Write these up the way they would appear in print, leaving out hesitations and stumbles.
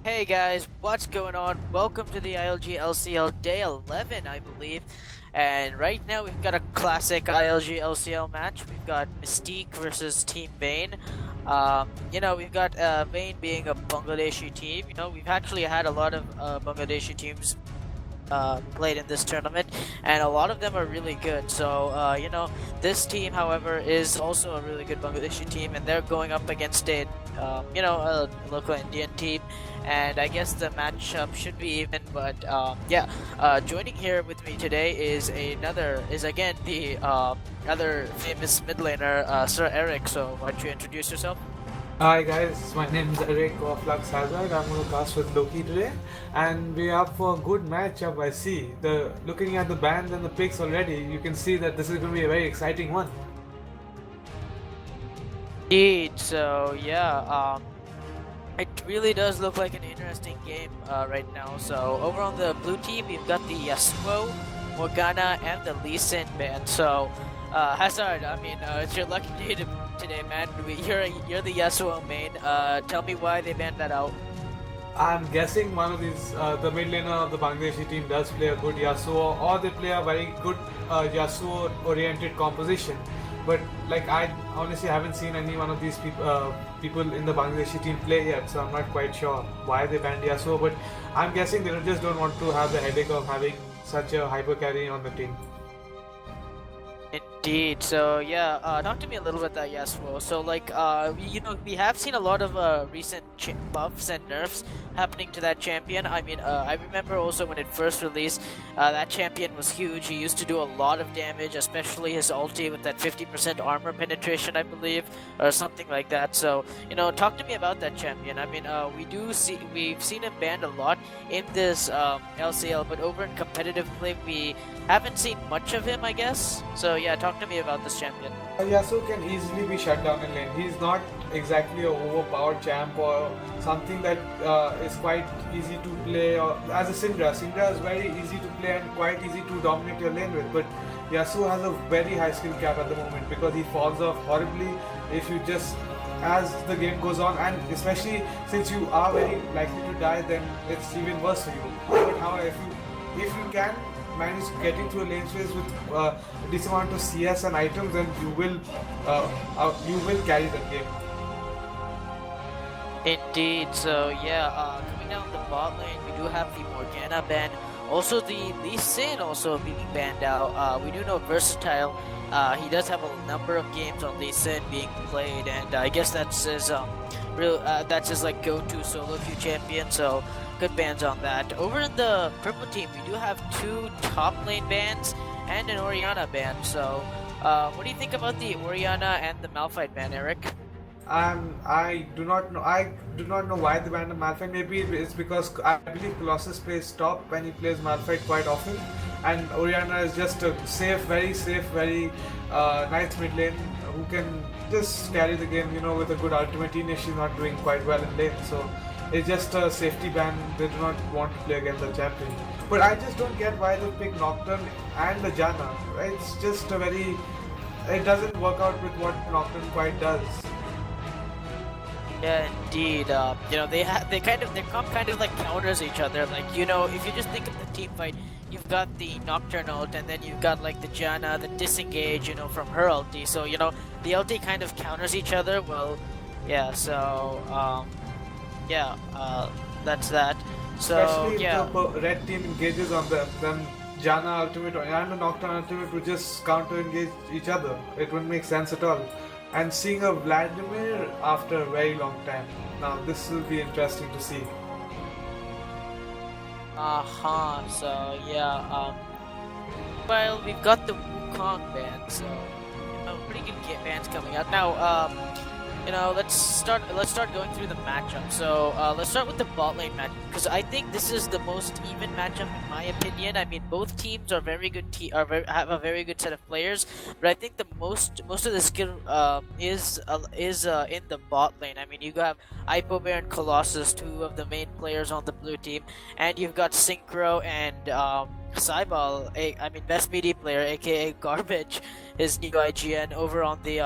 Hey guys, what's going on? Welcome to the ILG LCL Day 11, I believe. And right now we've got a classic ILG LCL match. We've got Mystique versus Team Vane. We've got Vane being a Bangladeshi team. We've actually had a lot of Bangladeshi teams played in this tournament, and a lot of them are really good. This team, however, is also a really good Bangladeshi team, and they're going up against a local Indian team. And I guess the matchup should be even, but joining here with me today is again the other famous mid laner, Sir Eric. So why don't you introduce yourself? Hi guys, my name is Eric of Lux Hazard. I'm going to cast with Loki today, and we are up for a good matchup. I see. Looking at the bans and the picks already, you can see that this is going to be a very exciting one. Indeed. It really does look like an interesting game right now. So over on the blue team, we've got the Yasuo, Morgana, and the Lee Sin band. Hazard, it's your lucky day today, man. You're the Yasuo main. Tell me why they banned that out. I'm guessing one of these, the mid laner of the Bangladeshi team does play a good Yasuo, or they play a very good Yasuo-oriented composition. But like I honestly haven't seen any one of these people in the Bangladeshi team play yet, so I'm not quite sure why they banned Yasuo. But I'm guessing they just don't want to have the headache of having such a hyper carry on the team. Indeed. Talk to me a little bit about Yasuo. We have seen a lot of recent buffs and nerfs happening to that champion. I remember also when it first released, that champion was huge. He used to do a lot of damage, especially his ulti with that 50% armor penetration, I believe, or something like that. Talk to me about that champion. We've seen him banned a lot in this LCL, but over in competitive play, we haven't seen much of him, I guess. Talk to me about this champion. Yasuo can easily be shut down in lane. He's not exactly a overpowered champ or something that is quite easy to play. Or as a Syndra, Syndra is very easy to play and quite easy to dominate your lane with. But Yasuo has a very high skill cap at the moment because he falls off horribly if you just as the game goes on, and especially since you are very likely to die, then it's even worse for you. But however, if you can manage getting through a lane space with a decent amount of CS and items, then you will carry the game. Indeed. Coming down the bot lane, we do have the Morgana ban. Also, the Lee Sin also being banned out. We do know Versatile. He does have a number of games on Lee Sin being played, and I guess that's his like go-to solo queue champion. So good bans on that. Over in the purple team, we do have two top lane bans and an Orianna ban. What do you think about the Orianna and the Malphite ban, Eric? I do not know. I do not know why they banned Malphite. Maybe it's because I believe Colossus plays top and he plays Malphite quite often, and Orianna is just a very safe, very nice mid lane who can just carry the game. With a good ultimate, even if she's not doing quite well in lane. So it's just a safety ban. They do not want to play against the champion. But I just don't get why they pick Nocturne and the Janna. Right? It's just it doesn't work out with what Nocturne quite does. Yeah, indeed. They come kind of like counters each other. Like, if you just think of the team fight, you've got the Nocturnal, and then you've got like the Janna, the disengage, from her ulti. So, the ulti kind of counters each other. Well, yeah. That's that. Especially if the red team engages on them, then Janna ultimate and the Nocturne ultimate would just counter engage each other. It wouldn't make sense at all. And seeing a Vladimir after a very long time. Now this will be interesting to see. Well, we've got the Wukong band, so pretty good bands coming out now. Let's start going through the matchup. Let's start with the bot lane match, because I think this is the most even matchup in my opinion. I mean, both teams are very good. Have a very good set of players, but I think the most of the skill is in the bot lane. I mean, you have Hypobear and Colossus, two of the main players on the blue team, and you've got Synchro and Saibal, best BD player, aka Garbage, his new IGN over on the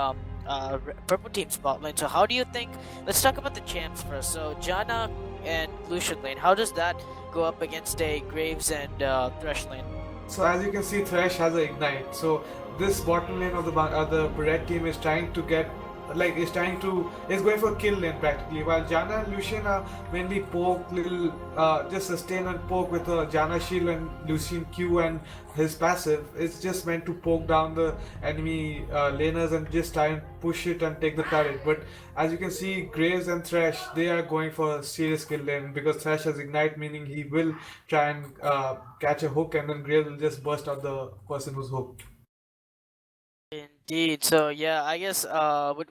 purple team's bot lane. So how do you think? Let's talk about the champs first. So Janna and Lucian lane. How does that go up against a Graves and Thresh lane? So as you can see, Thresh has a ignite. So this bottom lane of the red team is trying to get, like, is going for kill lane practically. While Janna and Lucian are mainly poke, little just sustain and poke with a Janna shield and Lucian Q and his passive. It's just meant to poke down the enemy laners and just try and push it and take the turret. But as you can see, Graves and Thresh, they are going for a serious kill lane because Thresh has ignite, meaning he will try and catch a hook, and then Graves will just burst out the person who's hooked. Indeed. So yeah, I guess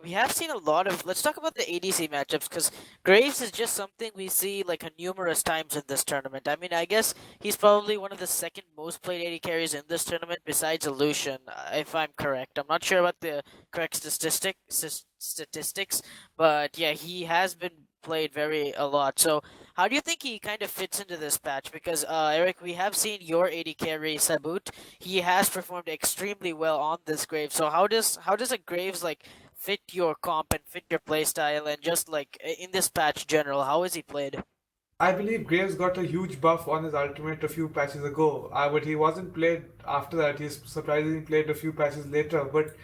we have seen a lot of. Let's talk about the ADC matchups because Graves is just something we see like numerous times in this tournament. I mean, I guess he's probably one of the second most played AD carries in this tournament besides Illusion, if I'm correct. I'm not sure about the correct statistics, but yeah, he has been played very a lot. So how do you think he kind of fits into this patch? Because Eric, we have seen your AD carry Sabut. He has performed extremely well on this Graves. So how does a Graves like fit your comp and fit your playstyle and just like in this patch general, how is he played? I believe Graves got a huge buff on his ultimate a few patches ago, but he wasn't played after that. He's surprisingly played a few patches later. But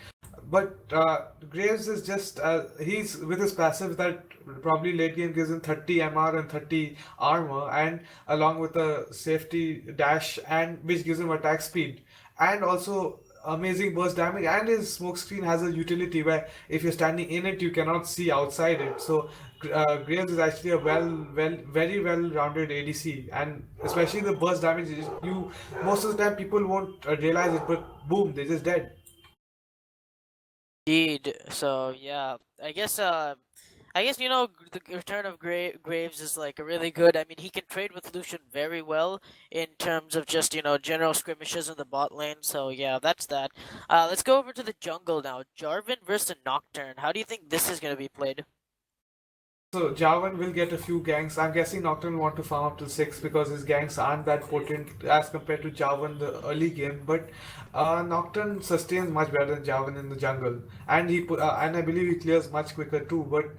Graves is just he's with his passive that probably late game gives him 30 MR and 30 armor, and along with a safety dash and which gives him attack speed and also amazing burst damage, and his smoke screen has a utility where if you're standing in it you cannot see outside it. So Graves is actually a very well-rounded ADC, and especially the burst damage. You most of the time people won't realize it, but boom, they're just dead. Indeed. So yeah, I guess the return of Graves is like really good. I mean, he can trade with Lucian very well in terms of just general skirmishes in the bot lane. So yeah, that's that. Let's go over to the jungle now. Jarvan versus Nocturne. How do you think this is gonna be played? So Jarvan will get a few ganks. I'm guessing Nocturne will want to farm up to 6 because his ganks aren't that potent as compared to Jarvan the early game. But Nocturne sustains much better than Jarvan in the jungle, and and I believe he clears much quicker too. But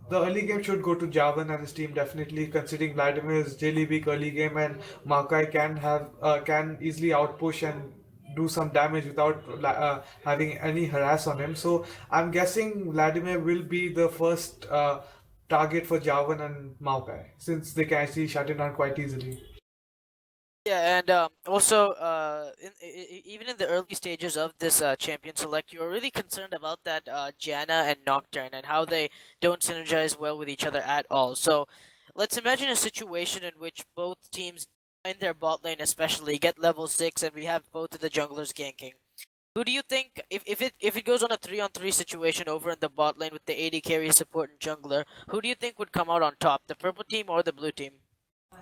the early game should go to Jarvan and his team definitely, considering Vladimir is really weak early game, and Maokai can easily outpush and do some damage without having any harass on him. So I'm guessing Vladimir will be the first target for Jarvan and Maokai, since they can actually shut it down quite easily. Yeah, and also, even in the early stages of this champion select, you were really concerned about that Janna and Nocturne and how they don't synergize well with each other at all. So, let's imagine a situation in which both teams in their bot lane, especially, get level 6, and we have both of the junglers ganking. Who do you think, if it goes on a 3-on-3 situation over in the bot lane with the AD carry support and jungler, who do you think would come out on top, the purple team or the blue team?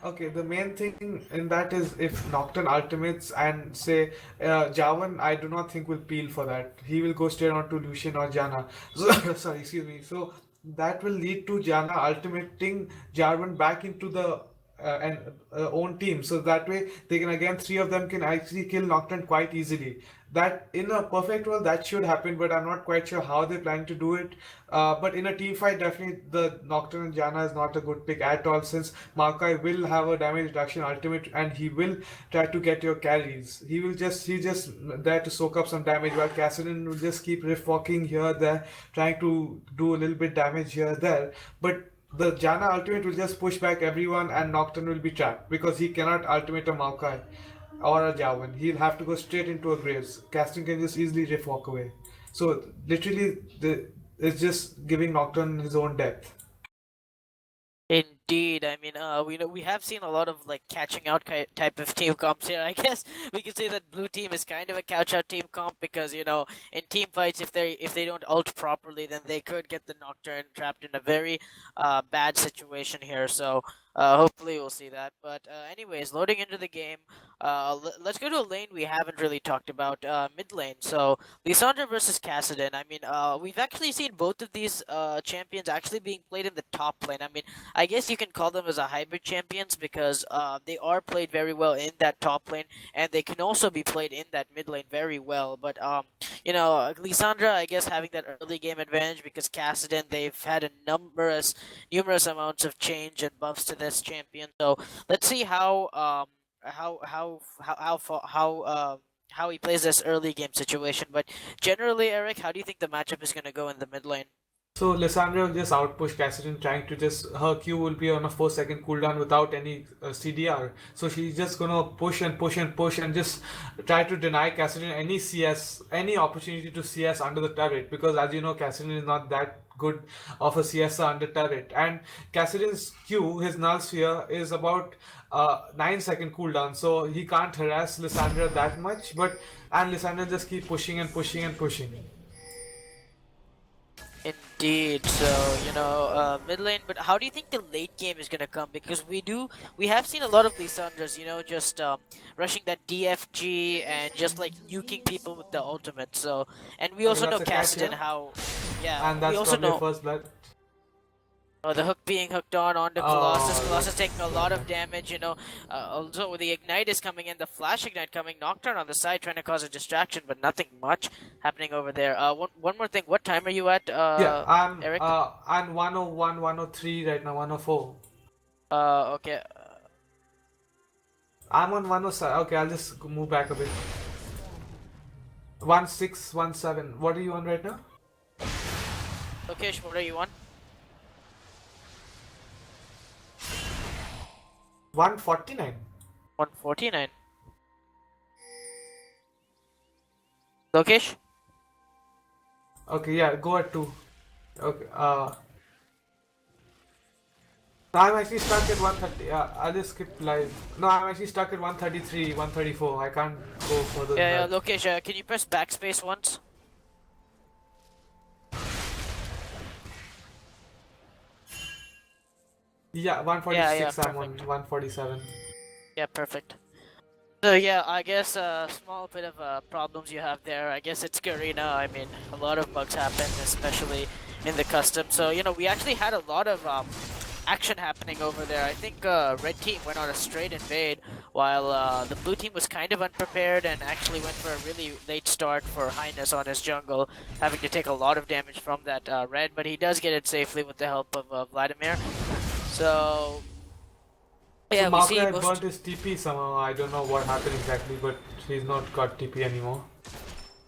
Okay, the main thing in that is if Nocturne ultimates and say Jarvan, I do not think will peel for that. He will go straight on to Lucian or Janna. So, sorry, excuse me. So that will lead to Janna ultimating Jarvan back into the own team. So that way they can again three of them can actually kill Nocturne quite easily. That in a perfect world that should happen, but I'm not quite sure how they plan to do it. But in a team fight, definitely the Nocturne and Janna is not a good pick at all, since Maokai will have a damage reduction ultimate and he will try to get your carries. He's just there to soak up some damage, while Cassidy will just keep riff walking here there, trying to do a little bit damage here there. But the Janna ultimate will just push back everyone, and Nocturne will be trapped because he cannot ultimate a Maokai or a Jarvan. He'll have to go straight into a Graves. Casting can just easily riff walk away. So literally, it's just giving Nocturne his own depth. Indeed, I mean, we have seen a lot of like catching out type of team comps here. I guess we could say that blue team is kind of a couch out team comp because in team fights if they don't ult properly, then they could get the Nocturne trapped in a very bad situation here. So hopefully we'll see that. But anyways, loading into the game, Let's go to a lane we haven't really talked about, mid lane. So Lissandra versus Kassadin. I mean, we've actually seen both of these champions actually being played in the top lane. I mean, I guess you can call them as a hybrid champions because they are played very well in that top lane, and they can also be played in that mid lane very well. But Lissandra, I guess having that early game advantage because Kassadin, they've had a numerous amounts of change and buffs to this champion. So let's see how he plays this early game situation. But generally, Eric, how do you think the matchup is going to go in the mid lane? So Lissandra will just outpush Cassidy, trying to just her Q will be on a 4 second cooldown without any CDR. So she's just gonna push and push and push and just try to deny Cassidy any CS, any opportunity to CS under the turret, because as you know, Cassidy is not that good of a CS under turret. And Cassidy's Q, his null sphere, is about 9 second cooldown, so he can't harass Lissandra that much. And Lissandra just keep pushing and pushing and pushing. Indeed. So mid lane. But how do you think the late game is gonna come? Because we have seen a lot of Lissandras, just rushing that DFG and just like nuking people with the ultimate. So, and we also know Kassadin how, yeah. And that's we also probably know first blood. the hook being hooked onto Colossus. Oh, Colossus taking a lot of damage, Also, the Ignite is coming in, the Flash Ignite coming, Nocturne on the side trying to cause a distraction, but nothing much happening over there. One more thing, what time are you at, yeah, Eric? I'm 101, 103 right now, 104. Okay. I'm on 107. Okay, I'll just move back a bit. 1617. What are you on right now? Okay, what are you on? 149. 149. Lokesh? Okay, yeah, go at 2. Okay, no, I'm actually stuck at 130. I'll just skip live. No, I'm actually stuck at 133, 134. I can't go further Yeah, than that. Lokesh, can you press backspace once? Yeah, 146. Yeah, I'm on perfect. 147. Yeah, perfect. So yeah, I guess small bit of problems you have there. I guess it's Garena. I mean, a lot of bugs happen, especially in the custom. So we actually had a lot of action happening over there. I think red team went on a straight invade, while the blue team was kind of unprepared and actually went for a really late start for Highness on his jungle, having to take a lot of damage from that red. But he does get it safely with the help of Vladimir. So So yeah, we see Maokai had most. burnt his TP somehow. I don't know what happened exactly, but he's not got TP anymore.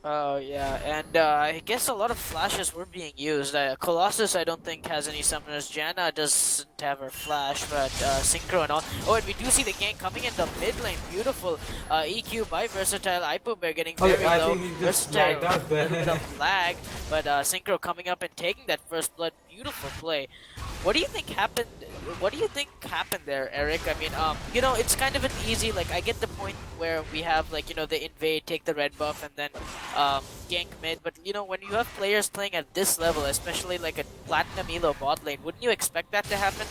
Oh yeah, and I guess a lot of flashes were being used. Colossus, I don't think has any summoners. Janna doesn't have her flash, but Synchro and all. Oh, and we do see the gank coming in the mid lane. Beautiful EQ by Versatile. Bear getting very I low. think he just Versatile lagged out there. with a flag, but Synchro coming up and taking that first blood. Beautiful play. What do you think happened? What do you think happened there, Eric? I mean, it's kind of an easy. Like, I get the point where we have the invade, take the red buff, and then gank mid. But when you have players playing at this level, especially like a platinum elo bot lane, wouldn't you expect that to happen?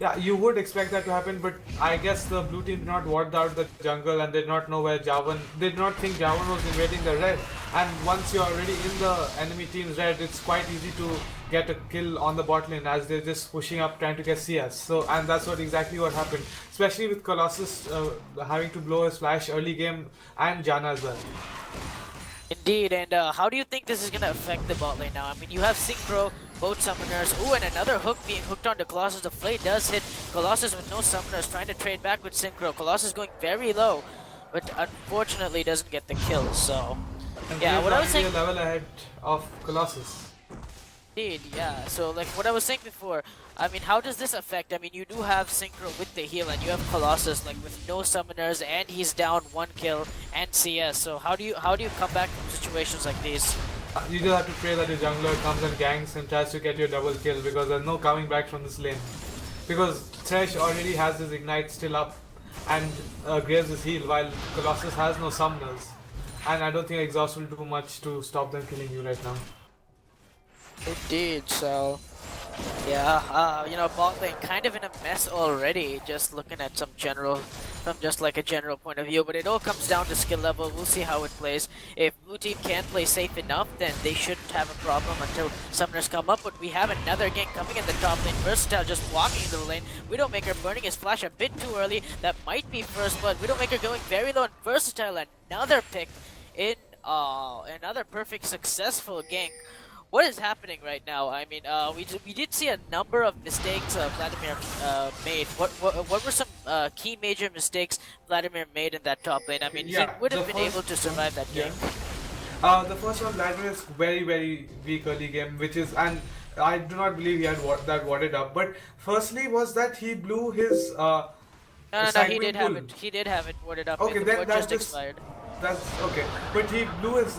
Yeah, you would expect that to happen, but I guess the blue team did not ward out the jungle and did not know where Javan. They did not think Javan was invading the red. And once you're already in the enemy team's red, it's quite easy to get a kill on the bot lane as they're just pushing up trying to get CS. So, and that's exactly what happened, especially with Colossus having to blow his flash early game and Janna as well. Indeed, and how do you think this is going to affect the bot lane now? I mean, you have Synchro, both summoners. Ooh, and another hook being hooked onto Colossus. The flay does hit Colossus with no summoners, trying to trade back with Synchro. Colossus going very low, but unfortunately doesn't get the kill, so... And yeah, what I was saying... a level ahead of Colossus. Indeed, yeah. So, like what I was saying before, I mean, how does this affect? I mean, you do have Synchro with the heal, and you have Colossus like with no summoners, and he's down 1 kill and CS. So how do you come back from situations like these? You just have to pray that your jungler comes and ganks and tries to get your double kill, because there's no coming back from this lane. Because Thresh already has his ignite still up and Graves his heal, while Colossus has no summoners. And I don't think exhaust will do much to stop them killing you right now. Indeed, so yeah, bot lane kind of in a mess already. Just looking at some general from just like a general point of view, but it all comes down to skill level. We'll see how it plays. If blue team can play safe enough, then they shouldn't have a problem until summoners come up. But we have another gank coming in the top lane. Versatile just walking into the lane. Widowmaker burning his flash a bit too early. That might be first blood. Widowmaker going very low, and Versatile another pick in another perfect successful gank. What is happening right now? I mean, we did see a number of mistakes Vladimir made. What were some key major mistakes Vladimir made in that top lane? I mean, he would have been able to survive that game. The first one, Vladimir is very weak early game, which is, and I do not believe he had that wadded up. But firstly was that he blew his No, he did have it. He did have it wadded up. Okay, then that just expired. That's okay. But he blew his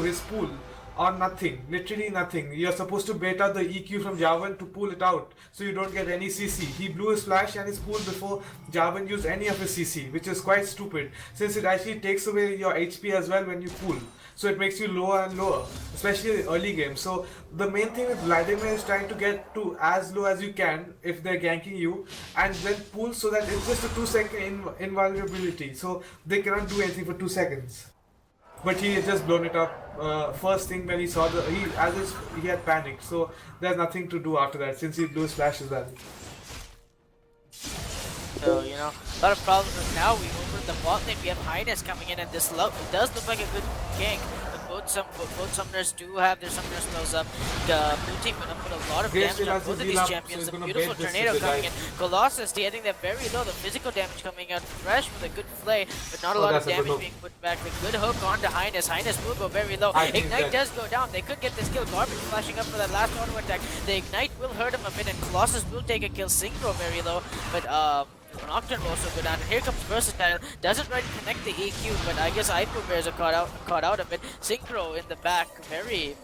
his pool on nothing, literally nothing. You're supposed to bait out the EQ from Jarvan to pull it out so you don't get any CC. He blew his flash and his pool before Jarvan used any of his CC, which is quite stupid since it actually takes away your HP as well when you pull. So it makes you lower and lower, especially early game. So the main thing with Vladimir is trying to get to as low as you can if they're ganking you, and then pull so that it's just a 2-second invulnerability. So they cannot do anything for 2 seconds. But he had just blown it up first thing when he saw he had panicked. So there's nothing to do after that since he blew his flash as well. So, you know, a lot of problems. But now we over the bot lane. We have Highness coming in, and this does look like a good gank. But both summoners do have their summoner spells up. The blue team gonna put a lot of damage on both of these champions. So the beautiful tornado coming in. Colossus hitting them very low. The physical damage coming out fresh with a good play, but not a lot of damage being put back. The good hook onto Highness. Highness will go very low. Ignite does go down. They could get this kill. Garbage flashing up for that last auto attack. The Ignite will hurt him a bit, and Colossus will take a kill. Synchro very low, but Nocturne will also go down, and here comes Versatile. Doesn't really connect the EQ, but I guess Bears are caught out of it. Synchro in the back, very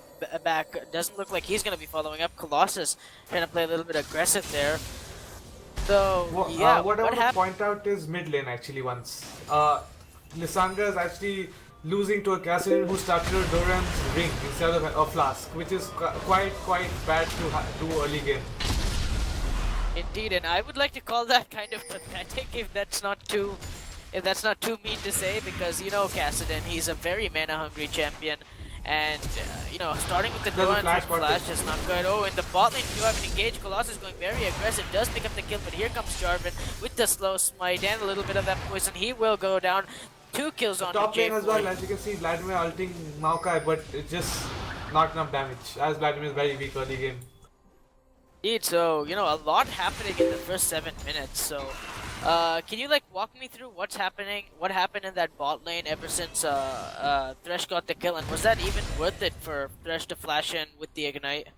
back. Doesn't look like he's going to be following up. Colossus trying to play a little bit aggressive there. So, yeah, what I want to point out is mid lane actually once. Lissandra is actually losing to a Cassidy who started a Doran's ring instead of a flask, which is quite bad to do early game. Indeed, and I would like to call that kind of pathetic if that's not too mean to say, because you know Kassadin, he's a very mana hungry champion, and you know, starting with the Doran flash is not good. Oh, in the bot lane you have an engaged. Colossus going very aggressive, does pick up the kill, but here comes Jarvan with the slow smite and a little bit of that poison. He will go down. 2 kills on top lane as well. As you can see, Vladimir ulting Maokai, but it's just not enough damage as Vladimir is very weak early game. Indeed, so, you know, a lot happening in the first 7 minutes, so, can you, like, walk me through what happened in that bot lane ever since, Thresh got the kill, and was that even worth it for Thresh to flash in with the Ignite?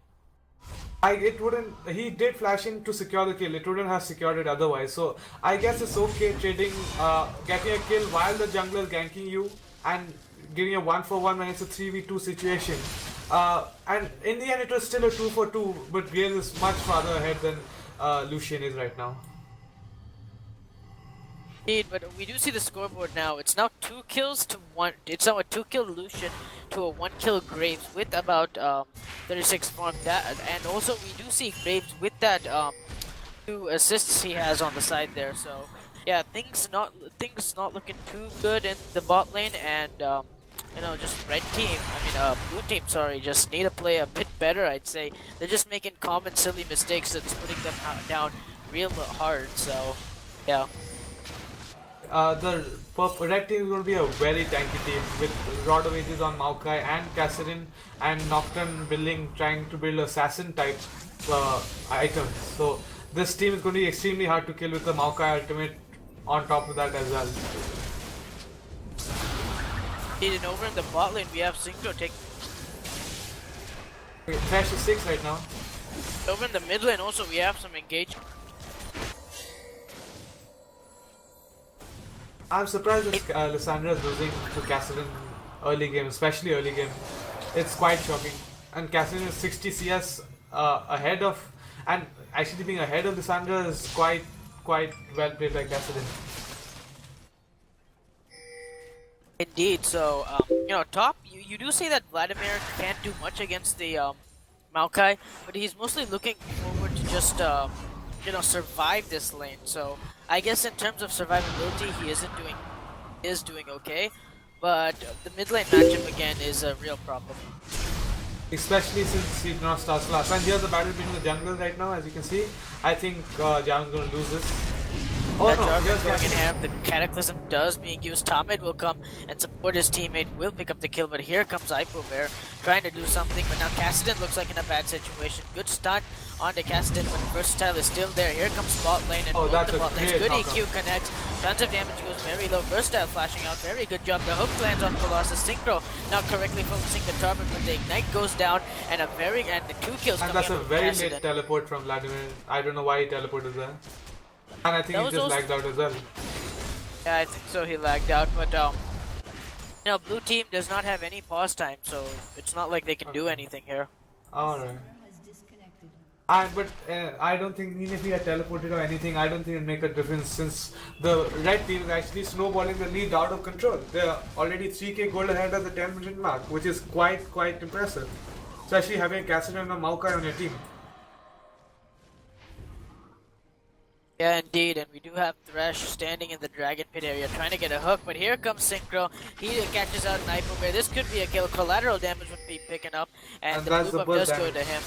He did flash in to secure the kill, it wouldn't have secured it otherwise, so I guess it's okay trading, getting a kill while the jungler is ganking you, and giving a 1-for-1 when it's a 3v2 situation. And in the end it was still a 2-for-2, but Gale is much farther ahead than Lucian is right now. Indeed, but we do see the scoreboard now. It's now 2 kills to 1. It's now a 2-kill Lucian to a 1-kill Graves with about 36 farm. And also we do see Graves with that 2 assists he has on the side there. So yeah, things not looking too good in the bot lane, and you know, just red team, blue team, sorry, just need to play a bit better, I'd say. They're just making common silly mistakes that's putting them down real hard, so, yeah. The red team is going to be a very tanky team with Rod of Ages on Maokai and Kassadin, and Nocturne trying to build assassin type items. So this team is going to be extremely hard to kill with the Maokai ultimate on top of that as well. And over in the bot lane, we have Synchro take. Thresh is 6 right now. Over in the mid lane, also we have some engagement. I'm surprised that Lissandra is losing to Kassadin early game, especially early game. It's quite shocking. And Kassadin is 60 CS ahead of, and actually being ahead of Lissandra is quite well played by Kassadin. Indeed, so, you know, top, you do say that Vladimir can't do much against the Maokai, but he's mostly looking forward to just, you know, survive this lane. So, I guess in terms of survivability, he is doing okay, but the mid lane matchup again is a real problem. Especially since he did not start last. And here's the battle between the junglers right now, as you can see. I think Jarvan's going to lose this. Oh That no, Jarvan here's going in Gaston. ham, the Cataclysm does being used. Tomid will come and support his teammate, will pick up the kill, but here comes Bear trying to do something, but now Kassadin looks like in a bad situation. Good stun onto Kassadin, but Versatile is still there. Here comes bot lane and both that's the a bot lanes. great Good knockup. EQ connects, tons of damage goes very low. Versatile flashing out, very good job. The hook lands on Colossus. Synchro not correctly focusing the target, but the ignite goes down, and the 2 kills And coming that's out a from very Kassadin. late teleport from Vladimir. I don't know why he teleported there. And I think he just lagged out as well. Yeah, I think so. He lagged out, but you know, blue team does not have any pause time, so it's not like they can do anything here. Alright. But I don't think even if he had teleported or anything, I don't think it'd make a difference since the red team is actually snowballing the lead out of control. They're already 3k gold ahead of the 10-minute mark, which is quite impressive. Especially having Cassidy and a Maokai on your team. Yeah, indeed, and we do have Thresh standing in the Dragon Pit area trying to get a hook, but here comes Synchro. He catches out an Bear. This could be a kill. Collateral damage would be picking up, and the blue buff does go to him.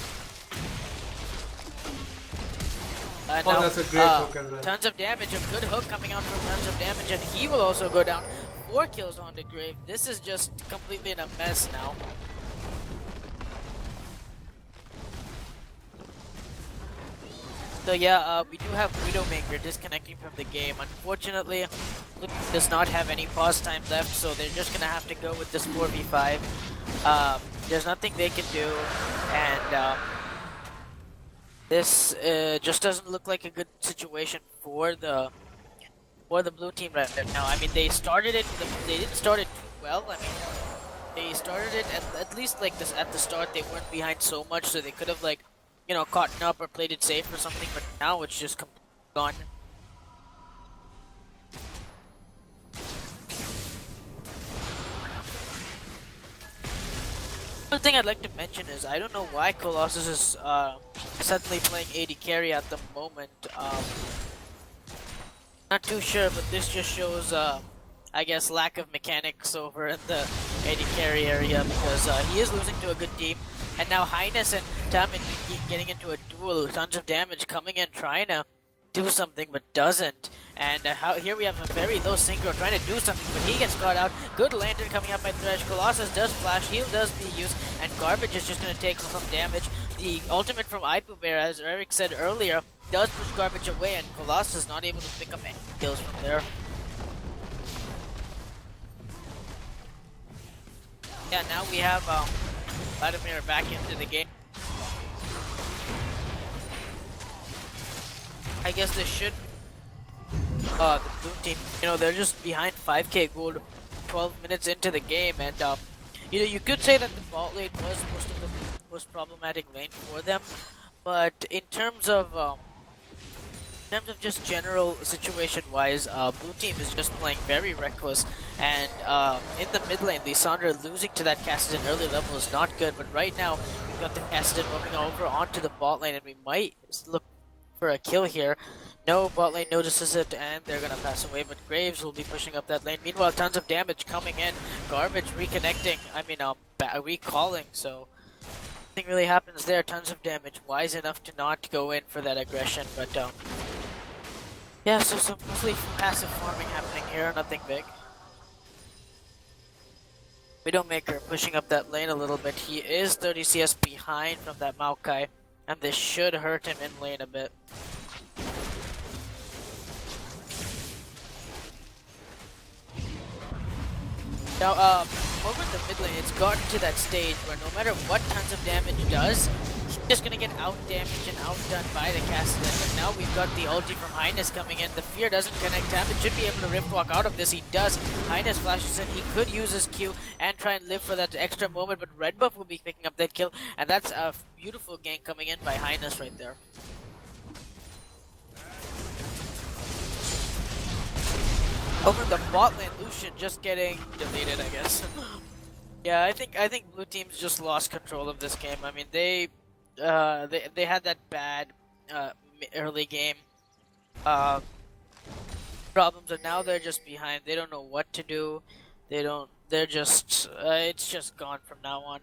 Now, that's a great hook as well. Tons of damage, a good hook coming out from tons of damage, and he will also go down. 4 kills on the Grave. This is just completely in a mess now. So yeah, we do have Widowmaker disconnecting from the game. Unfortunately, Luke does not have any pause time left, so they're just gonna have to go with this 4v5. There's nothing they can do, and this just doesn't look like a good situation for the blue team right now. I mean, they started it. They didn't start it too well. I mean, they started it at least like this at the start. They weren't behind so much, so they could have like, you know, caught up or played it safe or something, but now it's just gone. Another thing I'd like to mention is I don't know why Colossus is suddenly playing AD carry at the moment. Not too sure, but this just shows I guess lack of mechanics over in the AD carry area because he is losing to a good team. And now Highness and Tamin getting into a duel, tons of damage coming in, trying to do something, but doesn't. And here we have a very low Synchro trying to do something, but he gets caught out. Good Lantern coming up by Thresh. Colossus does flash, heal does be used, and Garbage is just going to take some damage. The ultimate from Bear, as Eric said earlier, does push Garbage away, and Colossus is not able to pick up any kills from there. Yeah, now we have Vladimir back into the game. I guess this should the blue team, you know, they're just behind 5k gold 12 minutes into the game, and you know, you could say that the bot lane was the most problematic lane for them, but in terms of just general situation wise, blue team is just playing very reckless, and in the mid lane, Lissandra losing to that Kassadin early level is not good, but right now we've got the Kassadin moving over onto the bot lane, and we might look for a kill here. No, bot lane notices it, and they're gonna pass away, but Graves will be pushing up that lane. Meanwhile, tons of damage coming in. Garbage reconnecting, recalling, so nothing really happens there. Tons of damage. Wise enough to not go in for that aggression, but yeah, so some mostly passive farming happening here, nothing big. Widowmaker pushing up that lane a little bit. He is 30 CS behind from that Maokai, and this should hurt him in lane a bit. Now, over the mid lane, it's gotten to that stage where no matter what tons of damage does, he's just gonna get out-damaged and outdone by the Kassadin. But now we've got the ulti from Highness coming in. The fear doesn't connect. Tamin should be able to rift walk out of this. He does. Highness flashes in. He could use his Q and try and live for that extra moment, but Red Buff will be picking up that kill, and that's a beautiful gank coming in by Highness right there. Over the bot lane, Lucian just getting deleted, I guess. Yeah, I think blue team's just lost control of this game. I mean, they had that bad early game. problems, and now they're just behind. They don't know what to do. They don't. They're just. It's just gone from now on.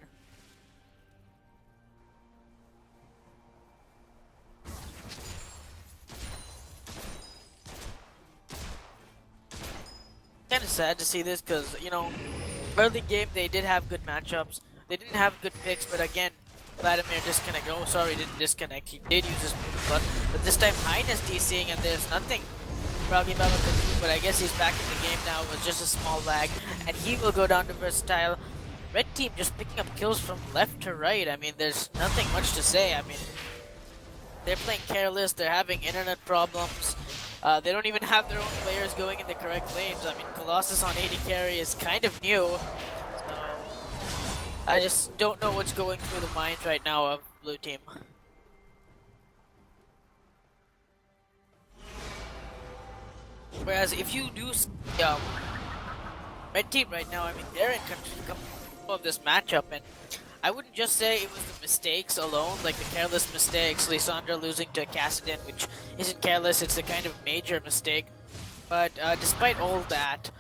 Kind of sad to see this because early game they did have good matchups. They didn't have good picks, but again, Vladimir disconnect. Oh, sorry, didn't disconnect. He did use his move, but this time Highness DCing, and there's nothing Froggy Baba could do. But I guess he's back in the game now with just a small lag, and he will go down to Versatile. Red team just picking up kills from left to right. I mean, there's nothing much to say. I mean, they're playing careless. They're having internet problems. They don't even have their own players going in the correct lanes. I mean, Colossus on AD carry is kind of new. So I just don't know what's going through the minds right now of blue team. Whereas if you do red team right now, I mean, they're in control of this matchup, and I wouldn't just say it was the mistakes alone, like the careless mistakes, Lysandra losing to Cassidon, which isn't careless, it's a kind of major mistake. But despite all that,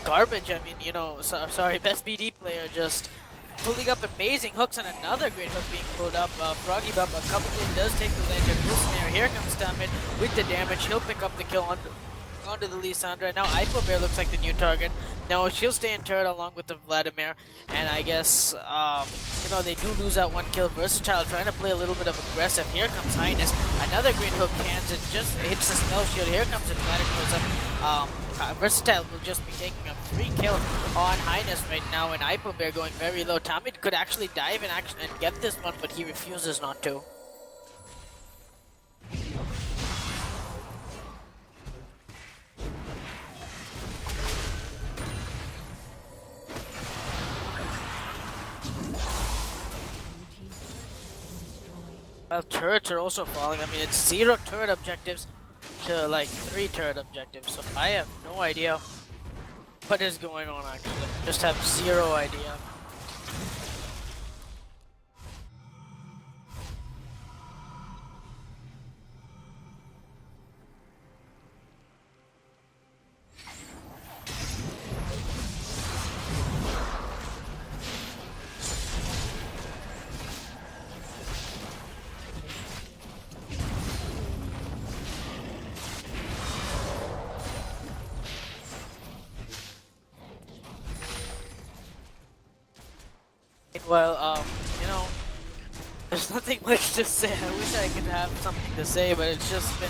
garbage, I mean, sorry, best BD player just pulling up amazing hooks, and another great hook being pulled up. Froggy Bubba coming in, does take the ledge of this snare. Here comes Stamit with the damage. He'll pick up the kill onto the Lysandra. Now Ipo Bear looks like the new target. Now she'll stay in turret along with the Vladimir, and I guess they do lose that one kill. Versatile trying to play a little bit of aggressive. Here comes Highness, another great hook cans it, just hits the spell shield. Here comes the Vladimir. Versatile will just be taking a free kill on Highness right now, and Ipo Bear going very low. Tamid could actually dive and get this one, but he refuses not to. Well, turrets are also falling. I mean, it's 0 turret objectives to like 3 turret objectives, so I have no idea what is going on actually. Just have 0 idea. Well, there's nothing much to say. I wish I could have something to say, but it's just been,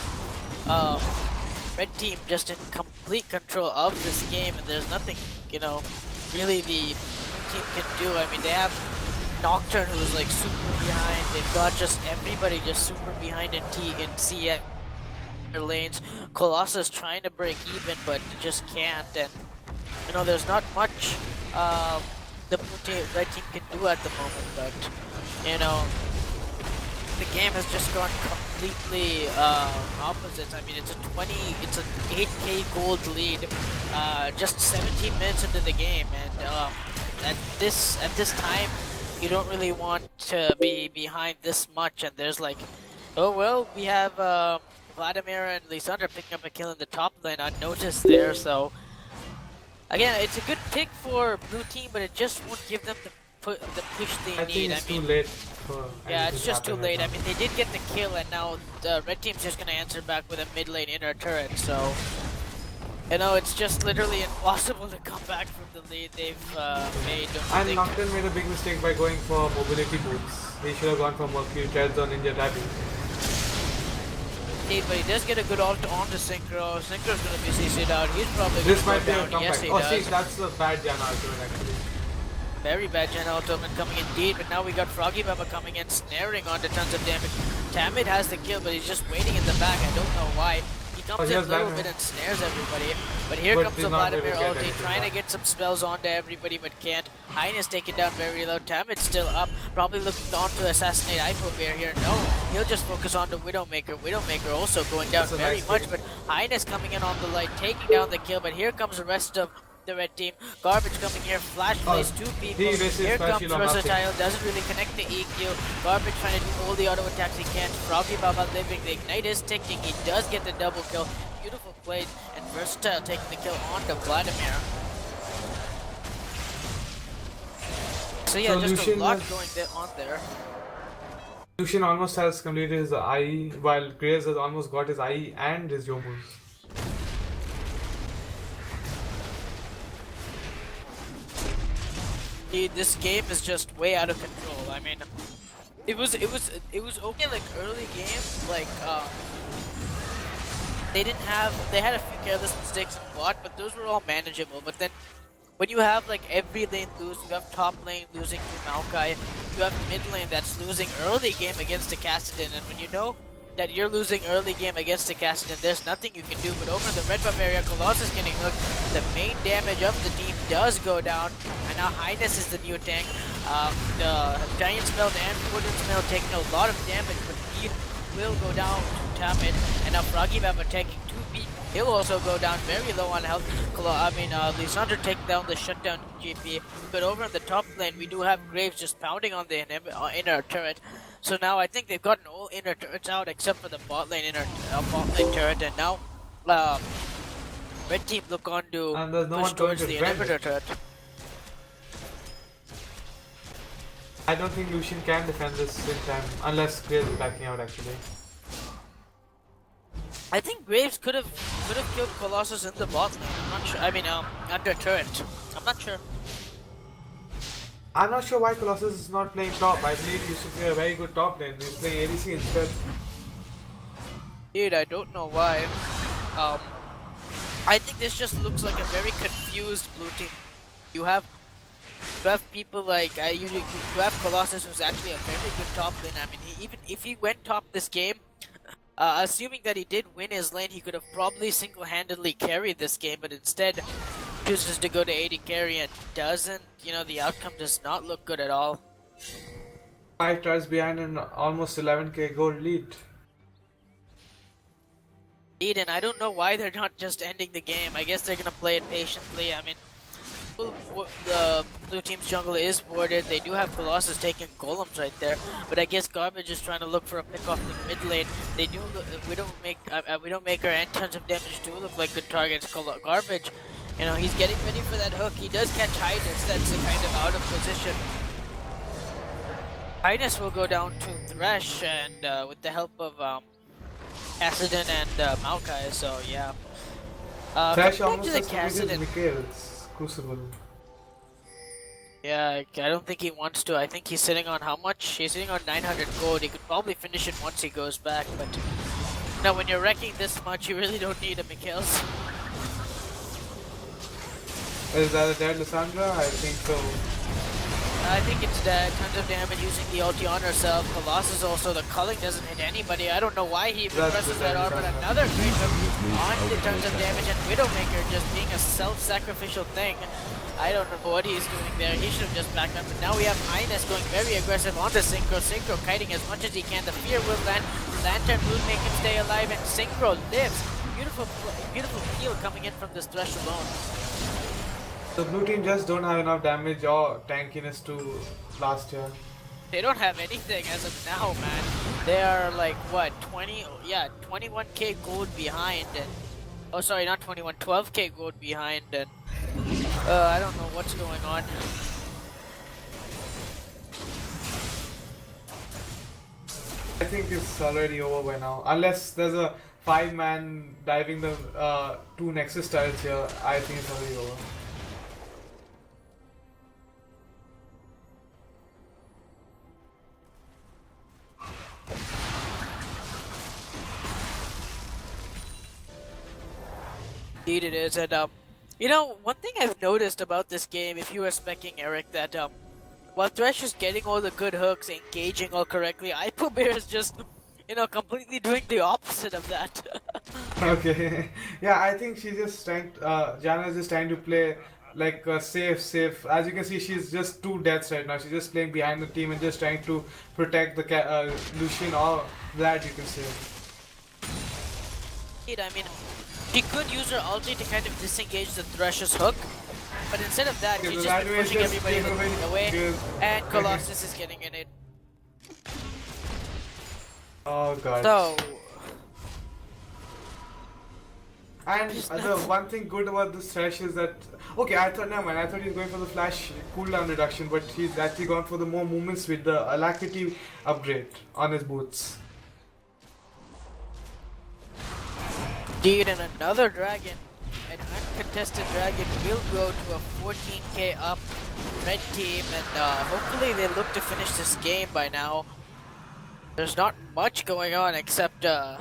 red team just in complete control of this game, and there's nothing, really the team can do. I mean, they have Nocturne who's like super behind. They've got just everybody just super behind in CF lanes. Colossus trying to break even, but just can't, and, there's not much, the red team can do at the moment, but the game has just gone completely opposite. I mean, it's an 8k gold lead, just 17 minutes into the game, and at this time, you don't really want to be behind this much. And there's like, oh well, we have Vladimir and Lysandra picking up a kill in the top lane unnoticed there, so. Again, it's a good pick for blue team, but it just won't give them the push they need. I mean, too late. Yeah, it's just too late. I mean, they did get the kill, and now the red team's just gonna answer back with a mid lane inner turret. So, it's just literally impossible to come back from the lead they've made. And Nocturne made a big mistake by going for mobility boots. He should have gone for Mercury Treads on Ninja Tapping. But he does get a good ult onto Synchro. Synchro's gonna be CC'd out. He's probably this gonna might go be a down. comeback. Yes, he oh, does. see, that's the bad Jan ultimate actually. Very bad Gen ultimate coming indeed, but now we got Froggy Baba coming in, snaring onto tons of damage. Tamid has the kill, but he's just waiting in the back. I don't know why. He comes in a little bit and snares everybody. But here comes the Vladimir ulti, trying to get some spells onto everybody, but can't. Highness taken down very low. Tamid's still up, probably looking on to assassinate Ipo Bear here. No, he'll just focus on the Widowmaker. Widowmaker also going down very much, but Highness coming in on the light, taking down the kill. But here comes the rest of the red team. Garbage coming here, flash plays two people. He misses Here comes special on nothing. Versatile, doesn't really connect the EQ. Garbage trying to do all the auto attacks he can. Froggy Baba living, the ignite is ticking. He does get the double kill. Beautiful plays, and Versatile taking the kill on to Vladimir. So yeah, just Lucian a lot going on there. Lucian almost has completed his IE, while Graves has almost got his IE and his Yomus. This game is just way out of control. I mean, it was okay like early game, like they had a few careless mistakes in bot, but those were all manageable. But then when you have like every lane lose, you have top lane losing to Maokai, you have mid lane that's losing early game against a Kassadin, and when you know that you're losing early game against a Kassadin, there's nothing you can do. But over in the red buff area, Colossus getting hooked. The main damage of the team does go down, and now Highness is the new tank. The Giant Smelt and Wooden Smelt taking a lot of damage, but he will go down to tap it. And now Froggy Baba taking 2 people. He'll also go down very low on health. Lysandra taking down the shutdown GP. But over in the top lane, we do have Graves just pounding on the inner turret. So now I think they've gotten all inner turrets out except for the bot lane bot lane turret. And now red team look on to push towards the inhibitor turret. I don't think Lucian can defend this in time unless Graves is backing out actually. I think Graves could have killed Colossus in the bot lane. I'm not sure. I mean, under turret. I'm not sure. I'm not sure why Colossus is not playing top. I believe he should play a very good top lane. He's playing ADC instead. Dude, I don't know why. I think this just looks like a very confused blue team. You have people like you have Colossus, who's actually a very good top lane. I mean, even if he went top this game, assuming that he did win his lane, he could have probably single-handedly carried this game, but instead chooses to go to AD carry and doesn't. You know, the outcome does not look good at all. 5 tries behind an almost 11k gold lead. Indeed, and I don't know why they're not just ending the game. I guess they're gonna play it patiently. I mean, the blue team's jungle is boarded. They do have Colossus taking golems right there, but I guess Garbage is trying to look for a pick off the mid lane. They do. We don't make her and tons of damage do look like good targets. Garbage, you know, he's getting ready for that hook. He does catch Highness. That's kind of out of position. Highness will go down to Thresh, and with the help of Kassadin and Maokai. So yeah. Thresh Back almost to the has completed Kassadin. Mikhail's Crucible. Yeah, I don't think he wants to. I think he's sitting on how much? He's sitting on 900 gold. He could probably finish it once he goes back, but no, when you're wrecking this much, you really don't need a Mikhail's. Is that a dead Lysandra? I think so. I think it's dead. Tons of damage using the ulti on herself. Colossus also, the culling doesn't hit anybody. I don't know why he even presses that R, but another great hook on the tons of damage, and Widowmaker just being a self-sacrificial thing. I don't know what he's doing there. He should have just backed up. But now we have Highness going very aggressive onto Synchro. Synchro kiting as much as he can. The fear will land. Lantern will make him stay alive, and Synchro lives. Beautiful, beautiful heal coming in from this Thresh alone. The blue team just don't have enough damage or tankiness to last year. They don't have anything as of now, man. They are like, what, 21k gold behind, and oh sorry, not 21, 12k gold behind, and I don't know what's going on. I think it's already over by now. Unless there's a 5-man diving the 2 Nexus turrets here, I think it's already over. Indeed it is, and you know, one thing I've noticed about this game, if you were specking Eric, that while Thresh is getting all the good hooks, engaging all correctly, Ipobear is just, you know, completely doing the opposite of that. Okay, yeah, I think she's just trying. Jana is just trying to play like safe. As you can see, she's just 2 deaths right now. She's just playing behind the team and just trying to protect the Lucian or Vlad, you can say. I mean, she could use her ulti to kind of disengage the Thresh's hook, But instead of that, Okay, he's so just that been way is pushing just everybody away, good. and Colossus is getting in it. Oh god. So, And the one thing good about this Thresh is that, okay, I thought, never mind, I thought he was going for the flash cooldown reduction, but he's actually gone for the more movements with the alacrity upgrade on his boots. indeed, and another dragon, an uncontested dragon, will go to a 14k up red team, and hopefully they look to finish this game by now. There's not much going on except, no,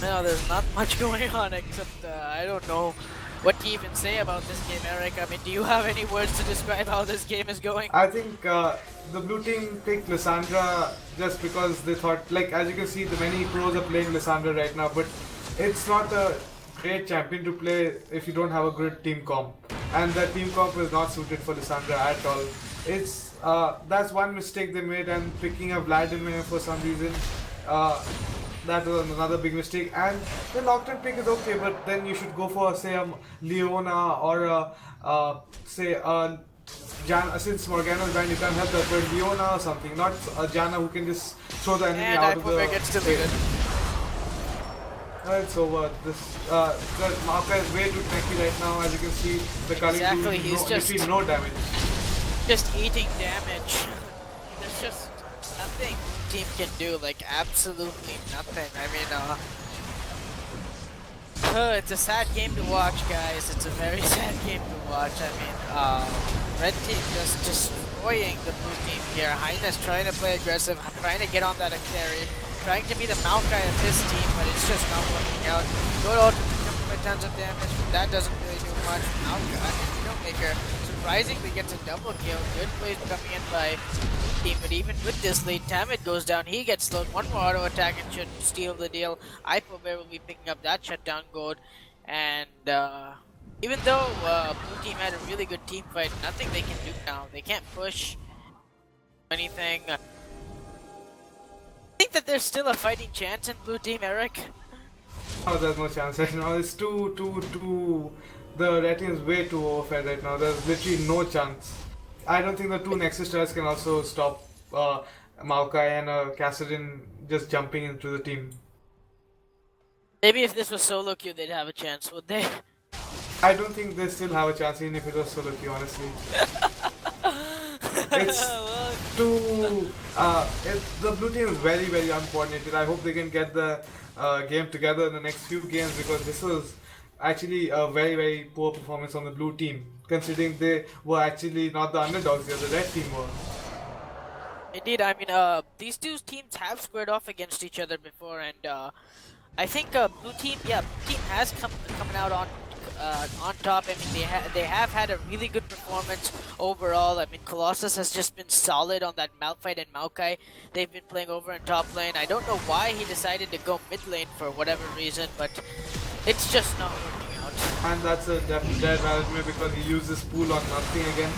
there's not much going on except, I don't know what to even say about this game, Eric. I mean, do you have any words to describe how this game is going? I think the blue team picked Lissandra just because they thought, like, as you can see, the many pros are playing Lissandra right now, but it's not a great champion to play if you don't have a good team comp. And the team comp is not suited for Lissandra at all. It's that's one mistake they made, and picking a Vladimir for some reason. That was another big mistake. And the Nocturne pick is okay, but then you should go for, say, a Leona or say Janna. Since Morgana's banned, you can't help that, but Leona or something, not a Janna who can just throw the enemy And out of the. gets deleted. It's over. This the Maokai is way too tanky right now. As you can see, the Kali Exactly, he's just no damage. Just eating damage. There's just nothing team can do, like absolutely nothing. I mean, it's a sad game to watch, guys. It's a very sad game to watch. I mean, red team just destroying the blue team here. Highness trying to play aggressive, trying to get on that carry, trying to be the Maokai of this team, but it's just not working out. Good ult with tons of damage, but that doesn't really do much. Maokai, Widowmaker, surprisingly gets a double kill. Good plays coming in by team, but even with this lead, Tamid goes down. He gets slowed. One more auto attack and should steal the deal. Ipobear will be picking up that shutdown gold, and even though blue team had a really good team fight, nothing they can do now. They can't push anything. I think that there's still a fighting chance in blue team, Eric. Oh, there's no chance right now. It's too. The red team is way too overfed right now. There's literally no chance. I don't think the two Nexus stars can also stop Maokai and Kassadin just jumping into the team. Maybe if this was solo queue, they'd have a chance, would they? I don't think they still have a chance, even if it was solo queue, honestly. It's too. The blue team is very, very uncoordinated. I hope they can get the game together in the next few games, because this was actually a very, very poor performance on the blue team, considering they were actually not the underdogs here, the red team were. Indeed, I mean, these two teams have squared off against each other before, and I think blue team has coming out on top. I mean, they have had a really good performance overall. I mean, Colossus has just been solid on that Malphite and Maokai. They've been playing over in top lane. I don't know why he decided to go mid lane for whatever reason, but it's just not working out. And that's a dead management, because he uses pool on nothing again.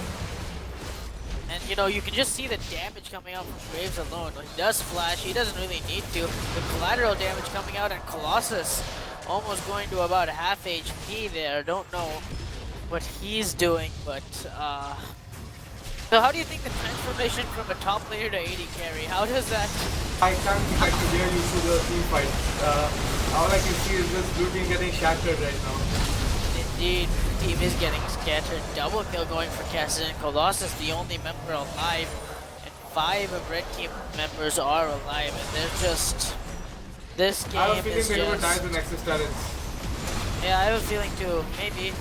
And you know, you can just see the damage coming out from Graves alone. He does flash, he doesn't really need to. The collateral damage coming out, and Colossus almost going to about half HP there. Don't know what he's doing, but so how do you think the transformation from a top player to AD carry, how does that? I can't think I can hear you through the team fight. All I can see is this blue team getting shattered right now. Indeed, the team is getting scattered. Double kill going for Kassadin. Colossus, the only member alive, and 5 of red team members are alive, and they're just. This game I have a feeling is they will just. die the Nexus talents. Yeah, I have a feeling too. Maybe.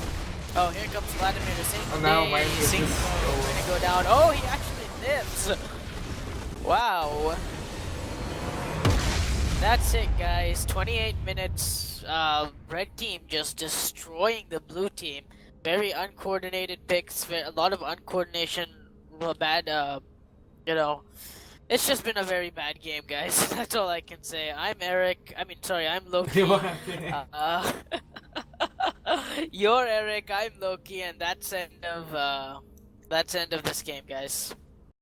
Oh, here comes Vladimir to sink. Oh, now mine is Sink just going to go down. Oh, he actually lives. Wow. That's it, guys. 28 minutes. Red team just destroying the blue team. Very uncoordinated picks. A lot of uncoordination. Bad. You know. It's just been a very bad game, guys. That's all I can say. I'm Eric. I'm Loki. You're Eric. I'm Loki, and that's end of this game, guys.